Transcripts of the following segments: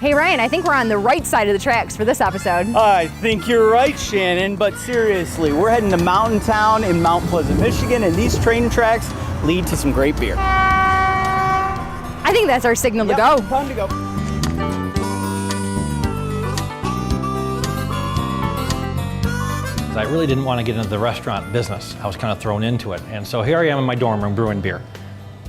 Hey Ryan, I think we're on the right side of the tracks for this episode. I think you're right, Shannon, but seriously, we're heading to Mountain Town in Mount Pleasant, Michigan, and these train tracks lead to some great beer. I think that's our signal to go. Time to go. I really didn't want to get into the restaurant business. I was kind of thrown into it. And so here I am in my dorm room brewing beer.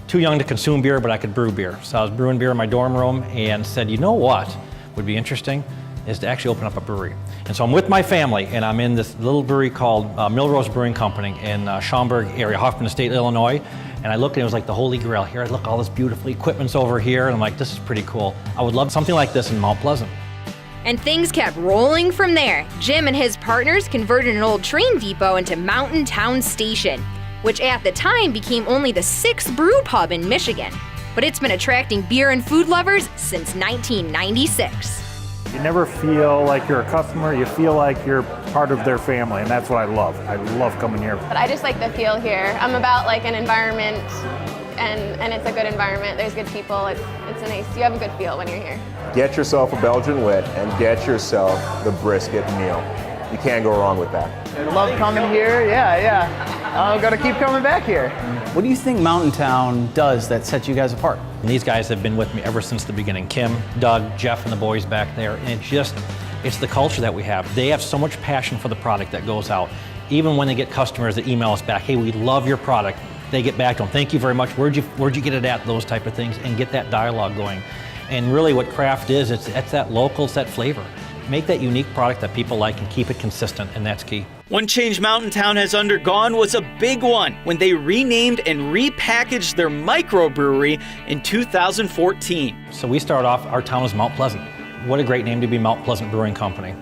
Too young to consume beer, but I could brew beer. So I was brewing beer in my dorm room and said, you know what would be interesting is to actually open up a brewery. And so I'm with my family and I'm in this little brewery called Millrose Brewing Company in Schaumburg area, Hoffman Estate, Illinois. And I looked and it was like the Holy Grail. Here, I look, all this beautiful equipment's over here. And I'm like, this is pretty cool. I would love something like this in Mount Pleasant. And things kept rolling from there. Jim and his partners converted an old train depot into Mountain Town Station, which at the time became only the 6th brew pub in Michigan. But it's been attracting beer and food lovers since 1996. You never feel like you're a customer, you feel like you're part of their family, and that's what I love. I love coming here. But I just like the feel here. I'm about like an environment, and it's a good environment. There's good people. It's a nice, you have a good feel when you're here. Get yourself a Belgian wit and get yourself the brisket meal. You can't go wrong with that. I love coming here, yeah. I'm gonna keep coming back here. What do you think Mountain Town does that sets you guys apart? And these guys have been with me ever since the beginning. Kim, Doug, Jeff, and the boys back there. And it's the culture that we have. They have so much passion for the product that goes out. Even when they get customers that email us back, hey, we love your product. They get back to them, thank you very much. Where'd you get it at? Those type of things, and get that dialogue going. And really what craft is, it's that local, it's that flavor. Make that unique product that people like and keep it consistent, and that's key. One change Mountain Town has undergone was a big one when they renamed and repackaged their microbrewery in 2014. So we started off, our town is Mount Pleasant. What a great name to be, Mount Pleasant Brewing Company.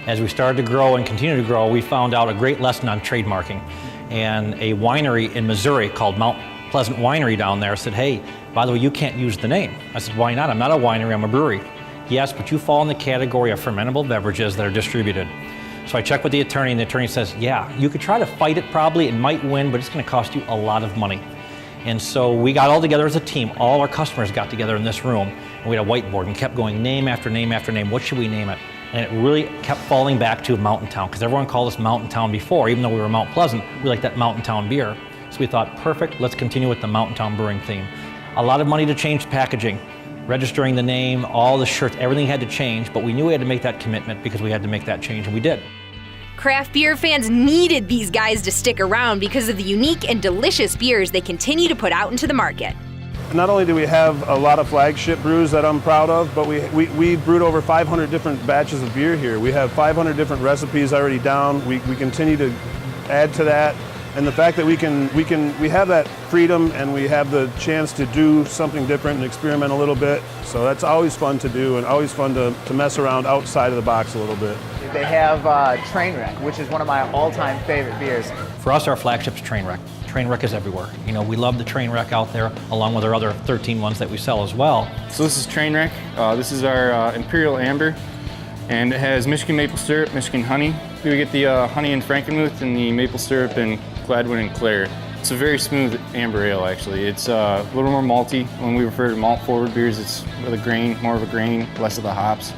As we started to grow and continue to grow, we found out a great lesson on trademarking. And a winery in Missouri called Mount Pleasant Winery down there said, hey, by the way, you can't use the name. I said, why not? I'm not a winery, I'm a brewery. Yes, but you fall in the category of fermentable beverages that are distributed. So I checked with the attorney, and the attorney says, yeah, you could try to fight it probably, it might win, but it's gonna cost you a lot of money. And so we got all together as a team, all our customers got together in this room, and we had a whiteboard and kept going name after name after name, what should we name it? And it really kept falling back to Mountain Town, because everyone called us Mountain Town before, even though we were Mount Pleasant, we like that Mountain Town beer. So we thought, perfect, let's continue with the Mountain Town Brewing theme. A lot of money to change packaging, registering the name, all the shirts, everything had to change, but we knew we had to make that commitment because we had to make that change, and we did. Craft beer fans needed these guys to stick around because of the unique and delicious beers they continue to put out into the market. Not only do we have a lot of flagship brews that I'm proud of, but we brewed over 500 different batches of beer here. We have 500 different recipes already down. We continue to add to that. And the fact that we have that freedom and we have the chance to do something different and experiment a little bit. So that's always fun to do and always fun to mess around outside of the box a little bit. They have Trainwreck, which is one of my all-time favorite beers. For us, our flagship's Trainwreck. Trainwreck is everywhere. You know, we love the Trainwreck out there, along with our other 13 ones that we sell as well. So this is Trainwreck. This is our Imperial Amber, and it has Michigan maple syrup, Michigan honey. We get the honey and Frankenmuth and the maple syrup and Gladwin and Clare. It's a very smooth amber ale, actually. It's a little more malty. When we refer to malt-forward beers, it's with a grain, more of a grain, less of the hops.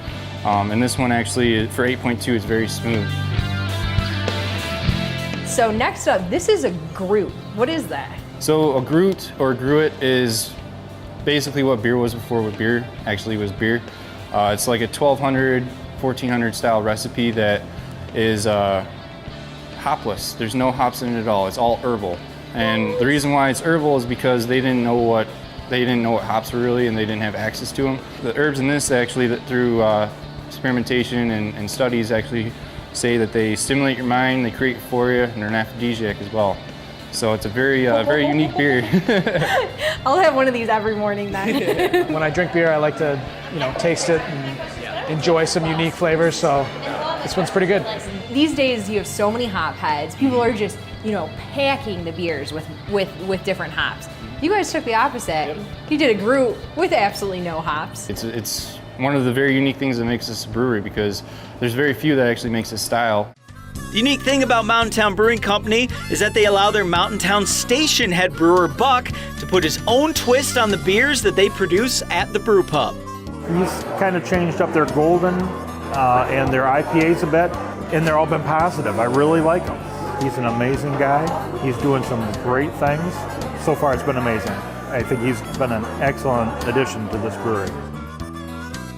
And this one actually, for 8.2, is very smooth. So next up, this is a Groot. What is that? So a Groot or Gruit is basically what beer was before what beer actually was beer. It's like a 1200, 1400 style recipe that is hopless. There's no hops in it at all. It's all herbal. And the reason why it's herbal is because they didn't know what hops were really, and they didn't have access to them. The herbs in this actually, that through experimentation and studies, actually say that they stimulate your mind, they create euphoria, and they're an aphrodisiac as well. So it's a very unique beer. I'll have one of these every morning then. When I drink beer, I like to, taste it and enjoy some unique flavors. So this one's pretty good. These days, you have so many hop heads. People are just, packing the beers with different hops. You guys took the opposite. Yep. You did a Groot with absolutely no hops. It's one of the very unique things that makes this a brewery, because there's very few that actually makes this style. The unique thing about Mountain Town Brewing Company is that they allow their Mountain Town Station head brewer Buck to put his own twist on the beers that they produce at the brew pub. He's kind of changed up their golden and their IPAs a bit, and they're all been positive. I really like him. He's an amazing guy. He's doing some great things. So far, it's been amazing. I think he's been an excellent addition to this brewery.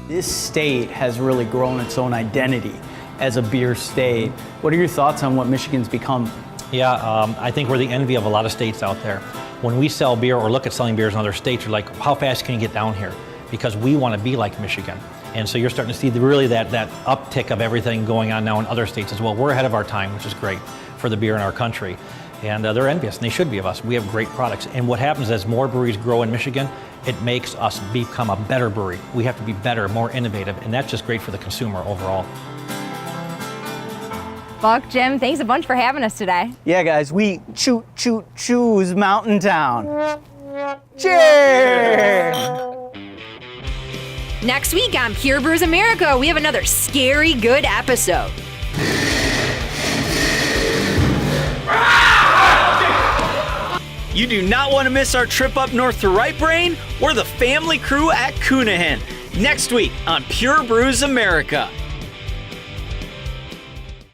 This state has really grown its own identity as a beer state. What are your thoughts on what Michigan's become? Yeah, I think we're the envy of a lot of states out there. When we sell beer or look at selling beers in other states, you're like, how fast can you get down here? Because we want to be like Michigan. And so you're starting to see really that uptick of everything going on now in other states as well. We're ahead of our time, which is great for the beer in our country. And they're envious, and they should be of us. We have great products. And what happens as more breweries grow in Michigan, it makes us become a better brewery. We have to be better, more innovative, and that's just great for the consumer overall. Buck, Jim, thanks a bunch for having us today. Yeah, guys, we choose Mountain Town. Cheers! Next week on Pure Brews America, we have another scary good episode. You do not want to miss our trip up north to Right Brain or the family crew at Cunahan next week on Pure Brews America.